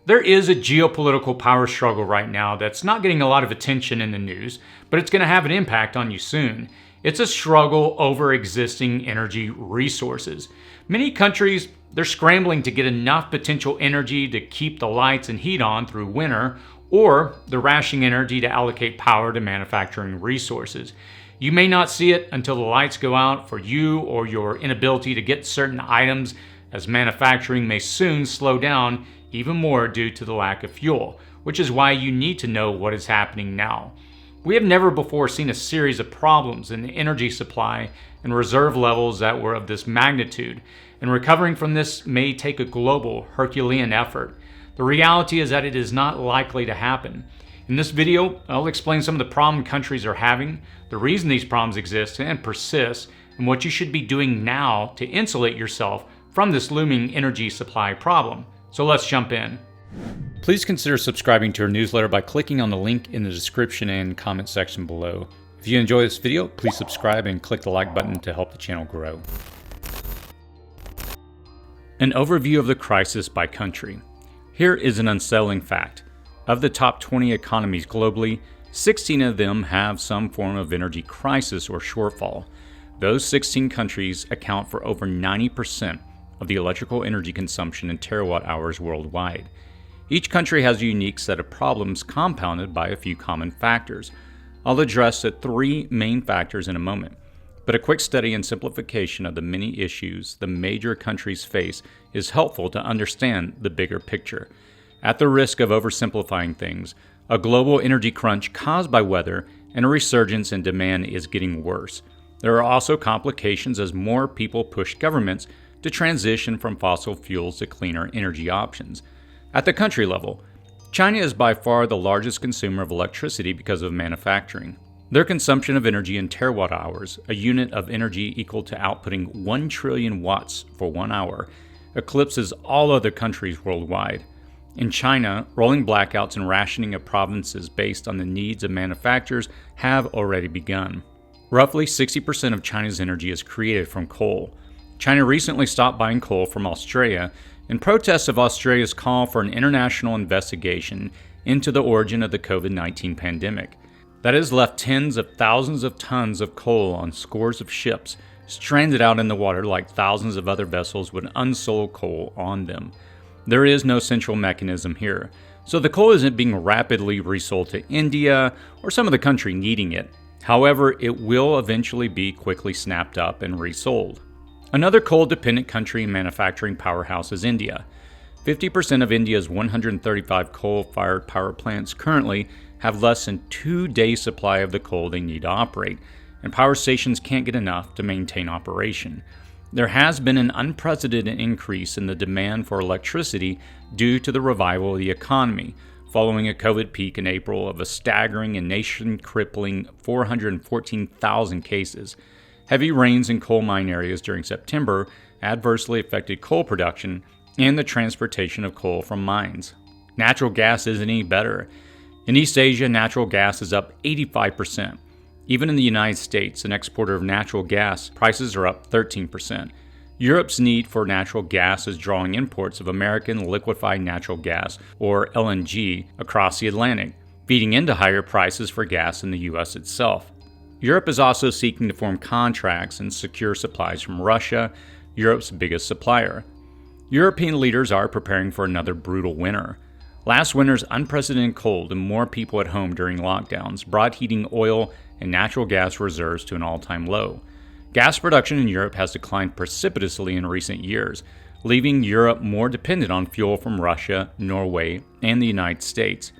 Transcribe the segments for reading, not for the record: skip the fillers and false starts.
There is a geopolitical power struggle right now that's not getting a lot of attention in the news, but it's going to have an impact on you soon. It's a struggle over existing energy resources. Many countries, they're scrambling to get enough potential energy to keep the lights and heat on through winter, or they're rationing energy to allocate power to manufacturing resources. You may not see it until the lights go out for you or your inability to get certain items, as manufacturing may soon slow down even more due to the lack of fuel, which is why you need to know what is happening now. We have never before seen a series of problems in the energy supply and reserve levels that were of this magnitude, and recovering from this may take a global, Herculean effort. The reality is that it is not likely to happen. In this video, I'll explain some of the problem countries are having, the reason these problems exist and persist, and what you should be doing now to insulate yourself from this looming energy supply problem. So let's jump in. Please consider subscribing to our newsletter by clicking on the link in the description and comment section below. If you enjoy this video, please subscribe and click the like button to help the channel grow. An overview of the crisis by country. Here is an unsettling fact. Of the top 20 economies globally, 16 of them have some form of energy crisis or shortfall. Those 16 countries account for over 90% of the electrical energy consumption in terawatt hours worldwide. Each country has a unique set of problems compounded by a few common factors. I'll address the three main factors in a moment, but a quick study and simplification of the many issues the major countries face is helpful to understand the bigger picture. At the risk of oversimplifying things, a global energy crunch caused by weather and a resurgence in demand is getting worse. There are also complications as more people push governments to transition from fossil fuels to cleaner energy options. At the country level, China is by far the largest consumer of electricity because of manufacturing. Their consumption of energy in terawatt hours, a unit of energy equal to outputting 1 trillion watts for 1 hour, eclipses all other countries worldwide. In China, rolling blackouts and rationing of provinces based on the needs of manufacturers have already begun. Roughly 60% of China's energy is created from coal. China recently stopped buying coal from Australia in protest of Australia's call for an international investigation into the origin of the COVID-19 pandemic. That has left tens of thousands of tons of coal on scores of ships, stranded out in the water like thousands of other vessels with unsold coal on them. There is no central mechanism here, so the coal isn't being rapidly resold to India or some other country needing it. However, it will eventually be quickly snapped up and resold. Another coal-dependent country and manufacturing powerhouse is India. 50% of India's 135 coal-fired power plants currently have less than 2 days' supply of the coal they need to operate, and power stations can't get enough to maintain operation. There has been an unprecedented increase in the demand for electricity due to the revival of the economy, following a COVID peak in April of a staggering and nation-crippling 414,000 cases. Heavy rains in coal mine areas during September adversely affected coal production and the transportation of coal from mines. Natural gas isn't any better. In East Asia, natural gas is up 85%. Even in the United States, an exporter of natural gas, prices are up 13%. Europe's need for natural gas is drawing imports of American liquefied natural gas, or LNG, across the Atlantic, feeding into higher prices for gas in the U.S. itself. Europe is also seeking to form contracts and secure supplies from Russia, Europe's biggest supplier. European leaders are preparing for another brutal winter. Last winter's unprecedented cold and more people at home during lockdowns brought heating oil and natural gas reserves to an all-time low. Gas production in Europe has declined precipitously in recent years, leaving Europe more dependent on fuel from Russia, Norway, and the United States.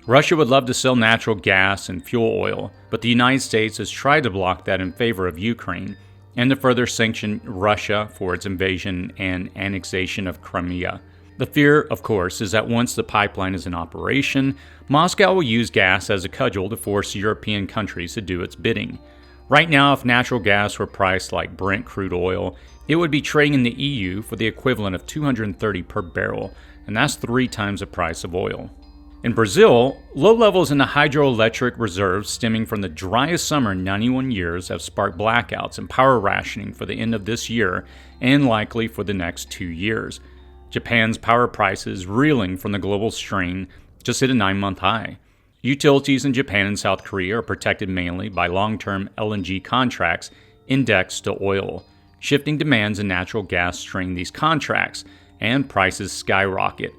Russia would love to sell natural gas and fuel oil, but the United States has tried to block that in favor of Ukraine and to further sanction Russia for its invasion and annexation of Crimea. The fear, of course, is that once the pipeline is in operation, Moscow will use gas as a cudgel to force European countries to do its bidding. Right now, if natural gas were priced like Brent crude oil, it would be trading in the EU for the equivalent of $230 per barrel, and that's 3 times the price of oil. In Brazil, low levels in the hydroelectric reserves stemming from the driest summer in 91 years have sparked blackouts and power rationing for the end of this year and likely for the next 2 years. Japan's power prices, reeling from the global strain, just hit a 9-month high. Utilities in Japan and South Korea are protected mainly by long-term LNG contracts indexed to oil. Shifting demands in natural gas strain these contracts, and prices skyrocket.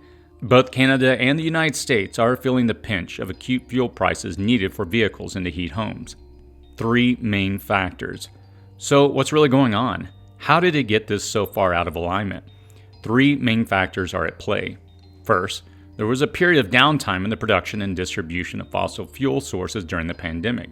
Both Canada and the United States are feeling the pinch of acute fuel prices needed for vehicles and to heat homes. 3 main factors. So what's really going on? How did it get this so far out of alignment? 3 main factors are at play. First, there was a period of downtime in the production and distribution of fossil fuel sources during the pandemic.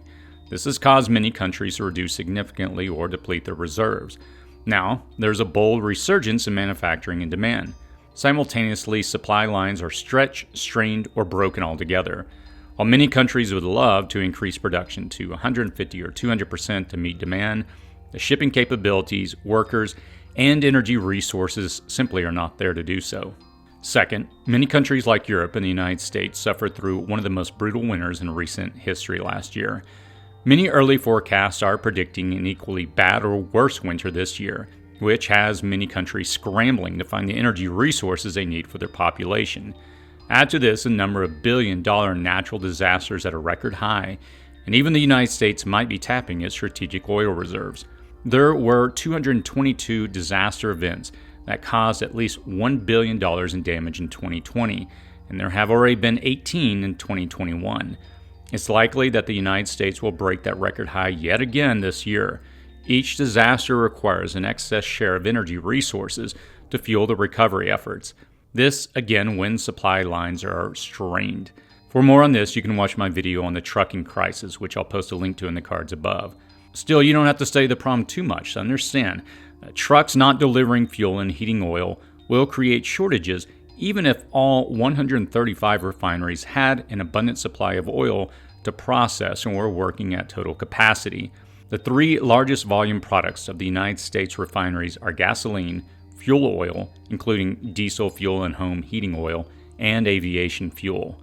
This has caused many countries to reduce significantly or deplete their reserves. Now, there's a bold resurgence in manufacturing and demand. Simultaneously, supply lines are stretched, strained, or broken altogether. While many countries would love to increase production to 150 or 200% to meet demand, the shipping capabilities, workers, and energy resources simply are not there to do so. Second, many countries like Europe and the United States suffered through one of the most brutal winters in recent history last year. Many early forecasts are predicting an equally bad or worse winter this year, which has many countries scrambling to find the energy resources they need for their population. Add to this a number of billion-dollar natural disasters at a record high, and even the United States might be tapping its strategic oil reserves. There were 222 disaster events that caused at least $1 billion in damage in 2020, and there have already been 18 in 2021. It's likely that the United States will break that record high yet again this year. Each disaster requires an excess share of energy resources to fuel the recovery efforts. This, again, when supply lines are strained. For more on this, you can watch my video on the trucking crisis, which I'll post a link to in the cards above. Still, you don't have to study the problem too much to understand that trucks not delivering fuel and heating oil will create shortages even if all 135 refineries had an abundant supply of oil to process and were working at total capacity. The 3 largest volume products of the United States refineries are gasoline, fuel oil, including diesel fuel and home heating oil, and aviation fuel.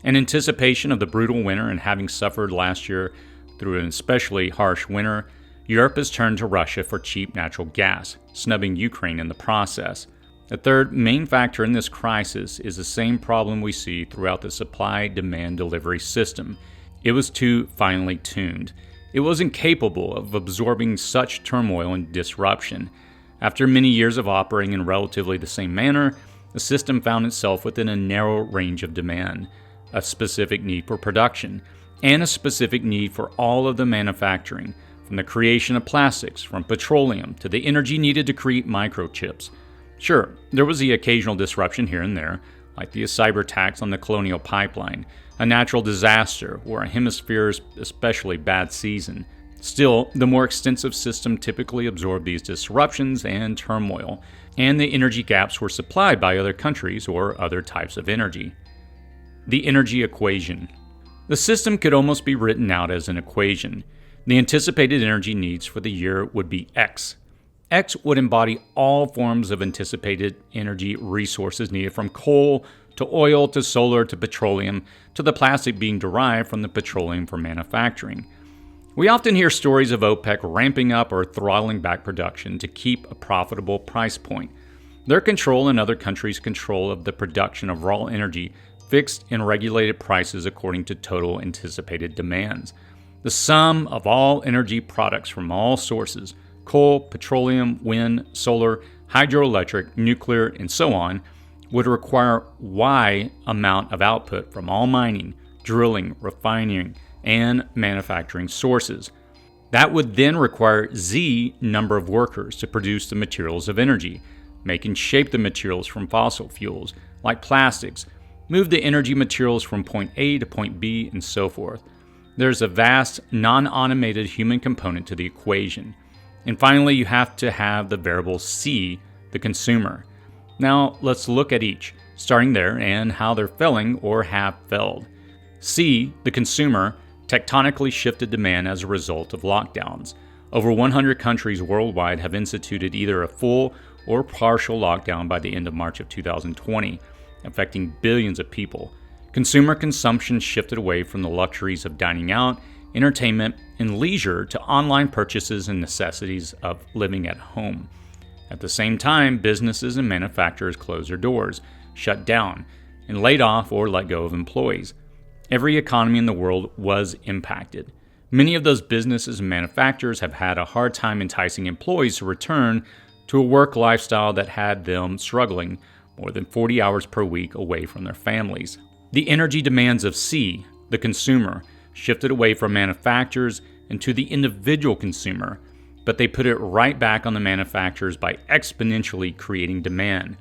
In anticipation of the brutal winter and having suffered last year through an especially harsh winter, Europe has turned to Russia for cheap natural gas, snubbing Ukraine in the process. The third main factor in this crisis is the same problem we see throughout the supply-demand delivery system. It was too finely tuned. It was incapable of absorbing such turmoil and disruption. After many years of operating in relatively the same manner, the system found itself within a narrow range of demand, a specific need for production, and a specific need for all of the manufacturing, from the creation of plastics, from petroleum, to the energy needed to create microchips. Sure, there was the occasional disruption here and there, like the cyber attacks on the Colonial Pipeline, a natural disaster, or a hemisphere's especially bad season. Still, the more extensive system typically absorbed these disruptions and turmoil, and the energy gaps were supplied by other countries or other types of energy. The energy equation. The system could almost be written out as an equation. The anticipated energy needs for the year would be X. X would embody all forms of anticipated energy resources needed, from coal to oil to solar to petroleum to the plastic being derived from the petroleum for manufacturing. We often hear stories of OPEC ramping up or throttling back production to keep a profitable price point. Their control and other countries' control of the production of raw energy fixed and regulated prices according to total anticipated demands. The sum of all energy products from all sources, coal, petroleum, wind, solar, hydroelectric, nuclear, and so on, would require Y amount of output from all mining, drilling, refining, and manufacturing sources. That would then require Z number of workers to produce the materials of energy, make and shape the materials from fossil fuels, like plastics, move the energy materials from point A to point B, and so forth. There's a vast, non-automated human component to the equation. And finally, you have to have the variable C, the consumer. Now, let's look at each, starting there and how they're failing or have failed. C, the consumer, tectonically shifted demand as a result of lockdowns. Over 100 countries worldwide have instituted either a full or partial lockdown by the end of March of 2020, affecting billions of people. Consumer consumption shifted away from the luxuries of dining out, entertainment, and leisure to online purchases and necessities of living at home. At the same time, businesses and manufacturers closed their doors, shut down, and laid off or let go of employees. Every economy in the world was impacted. Many of those businesses and manufacturers have had a hard time enticing employees to return to a work lifestyle that had them struggling more than 40 hours per week away from their families. The energy demands of C, the consumer, shifted away from manufacturers and to the individual consumer, but they put it right back on the manufacturers by exponentially creating demand.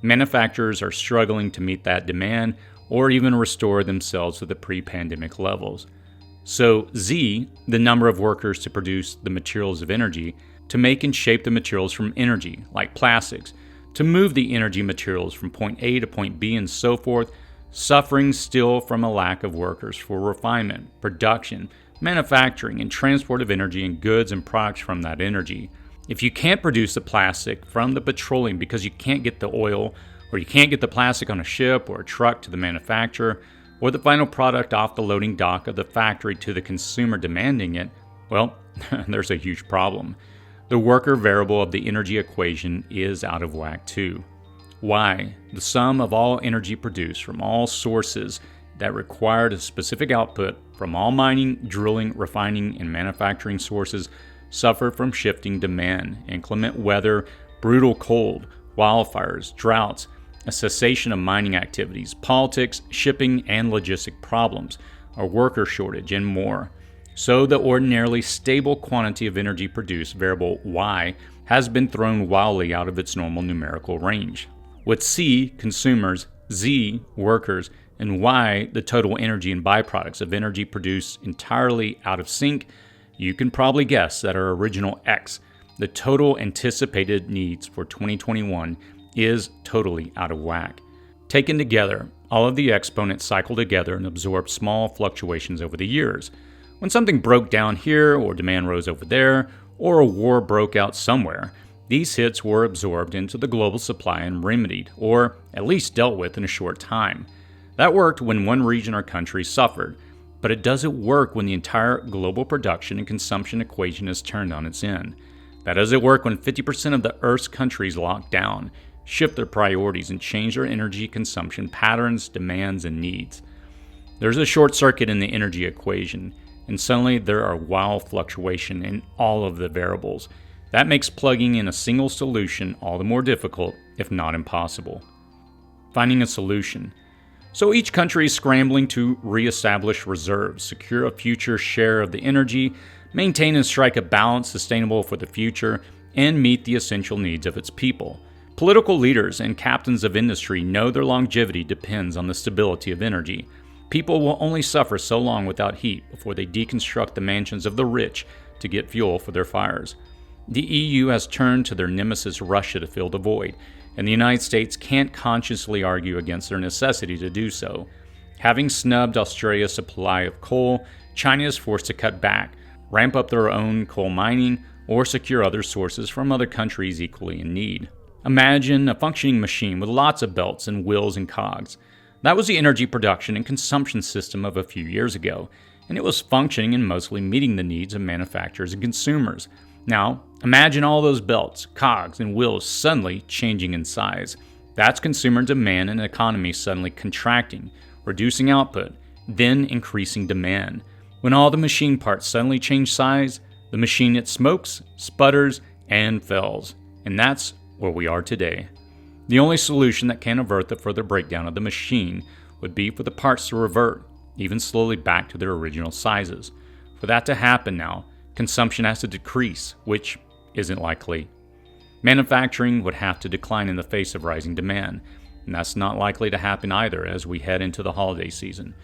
Manufacturers are struggling to meet that demand or even restore themselves to the pre-pandemic levels. So Z, the number of workers to produce the materials of energy, to make and shape the materials from energy, like plastics, to move the energy materials from point A to point B and so forth, suffering still from a lack of workers for refinement, production, manufacturing, and transport of energy and goods and products from that energy. If you can't produce the plastic from the petroleum because you can't get the oil, or you can't get the plastic on a ship or a truck to the manufacturer, or the final product off the loading dock of the factory to the consumer demanding it, well, there's a huge problem. The worker variable of the energy equation is out of whack too. Why? The sum of all energy produced from all sources that required a specific output from all mining, drilling, refining, and manufacturing sources suffer from shifting demand, inclement weather, brutal cold, wildfires, droughts, a cessation of mining activities, politics, shipping and logistic problems, a worker shortage, and more. So the ordinarily stable quantity of energy produced, variable Y, has been thrown wildly out of its normal numerical range. With C, consumers, Z, workers, and Y, the total energy and byproducts of energy produced entirely out of sync, you can probably guess that our original X, the total anticipated needs for 2021, is totally out of whack. Taken together, all of the exponents cycle together and absorb small fluctuations over the years. When something broke down here, or demand rose over there, or a war broke out somewhere, these hits were absorbed into the global supply and remedied, or at least dealt with in a short time. That worked when one region or country suffered, but it doesn't work when the entire global production and consumption equation is turned on its end. That doesn't work when 50% of the Earth's countries lock down, shift their priorities, and change their energy consumption patterns, demands, and needs. There's a short circuit in the energy equation, and suddenly there are wild fluctuation in all of the variables. That makes plugging in a single solution all the more difficult, if not impossible. Finding a solution. So each country is scrambling to reestablish reserves, secure a future share of the energy, maintain and strike a balance sustainable for the future, and meet the essential needs of its people. Political leaders and captains of industry know their longevity depends on the stability of energy. People will only suffer so long without heat before they deconstruct the mansions of the rich to get fuel for their fires. The EU has turned to their nemesis Russia to fill the void, and the United States can't consciously argue against their necessity to do so. Having snubbed Australia's supply of coal, China is forced to cut back, ramp up their own coal mining, or secure other sources from other countries equally in need. Imagine a functioning machine with lots of belts and wheels and cogs. That was the energy production and consumption system of a few years ago, and it was functioning and mostly meeting the needs of manufacturers and consumers. Now, imagine all those belts, cogs, and wheels suddenly changing in size. That's consumer demand and economy suddenly contracting, reducing output, then increasing demand. When all the machine parts suddenly change size, the machine it smokes, sputters, and fails. And that's where we are today. The only solution that can avert the further breakdown of the machine would be for the parts to revert, even slowly back to their original sizes. For that to happen now, consumption has to decrease, which isn't likely. Manufacturing would have to decline in the face of rising demand, and that's not likely to happen either as we head into the holiday season.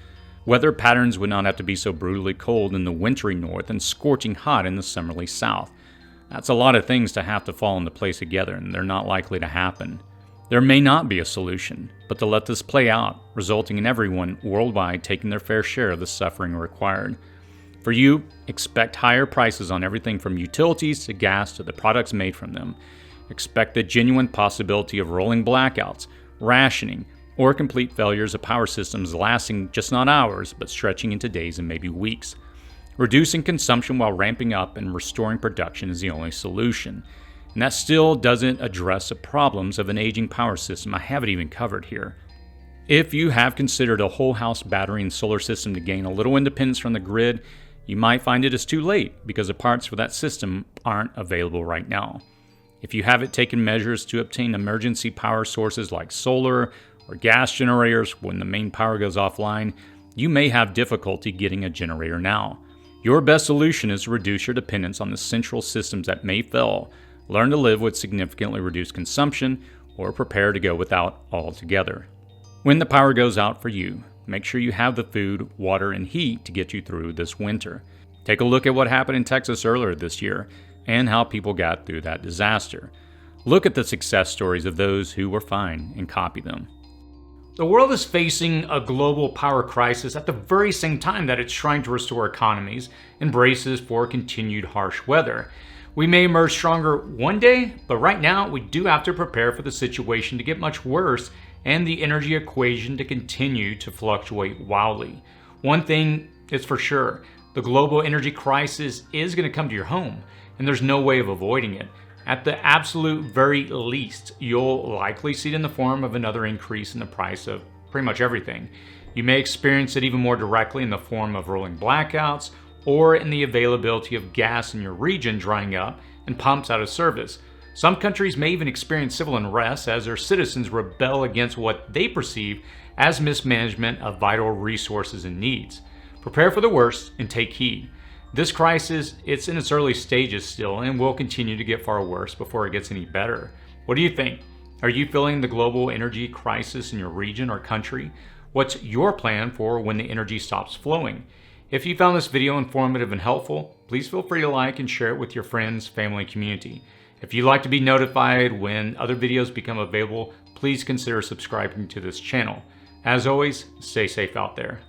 Weather patterns would not have to be so brutally cold in the wintry north and scorching hot in the summerly south. That's a lot of things to have to fall into place together, and they're not likely to happen. There may not be a solution, but to let this play out, resulting in everyone worldwide taking their fair share of the suffering required. For you, expect higher prices on everything from utilities to gas to the products made from them. Expect the genuine possibility of rolling blackouts, rationing, or complete failures of power systems lasting just not hours, but stretching into days and maybe weeks. Reducing consumption while ramping up and restoring production is the only solution. And that still doesn't address the problems of an aging power system I haven't even covered here. If you have considered a whole house battery and solar system to gain a little independence from the grid, you might find it is too late because the parts for that system aren't available right now. If you haven't taken measures to obtain emergency power sources like solar or gas generators when the main power goes offline, you may have difficulty getting a generator now. Your best solution is to reduce your dependence on the central systems that may fail, learn to live with significantly reduced consumption, or prepare to go without altogether. When the power goes out for you, make sure you have the food, water, and heat to get you through this winter. Take a look at what happened in Texas earlier this year and how people got through that disaster. Look at the success stories of those who were fine and copy them. The world is facing a global power crisis at the very same time that it's trying to restore economies and braces for continued harsh weather. We may emerge stronger one day, but right now we do have to prepare for the situation to get much worse and the energy equation to continue to fluctuate wildly. One thing is for sure, the global energy crisis is going to come to your home, and there's no way of avoiding it. At the absolute very least, you'll likely see it in the form of another increase in the price of pretty much everything. You may experience it even more directly in the form of rolling blackouts or in the availability of gas in your region drying up and pumps out of service. Some countries may even experience civil unrest as their citizens rebel against what they perceive as mismanagement of vital resources and needs. Prepare for the worst and take heed. This crisis, it's in its early stages still and will continue to get far worse before it gets any better. What do you think? Are you feeling the global energy crisis in your region or country? What's your plan for when the energy stops flowing? If you found this video informative and helpful, please feel free to like and share it with your friends, family, and community. If you'd like to be notified when other videos become available, please consider subscribing to this channel. As always, stay safe out there.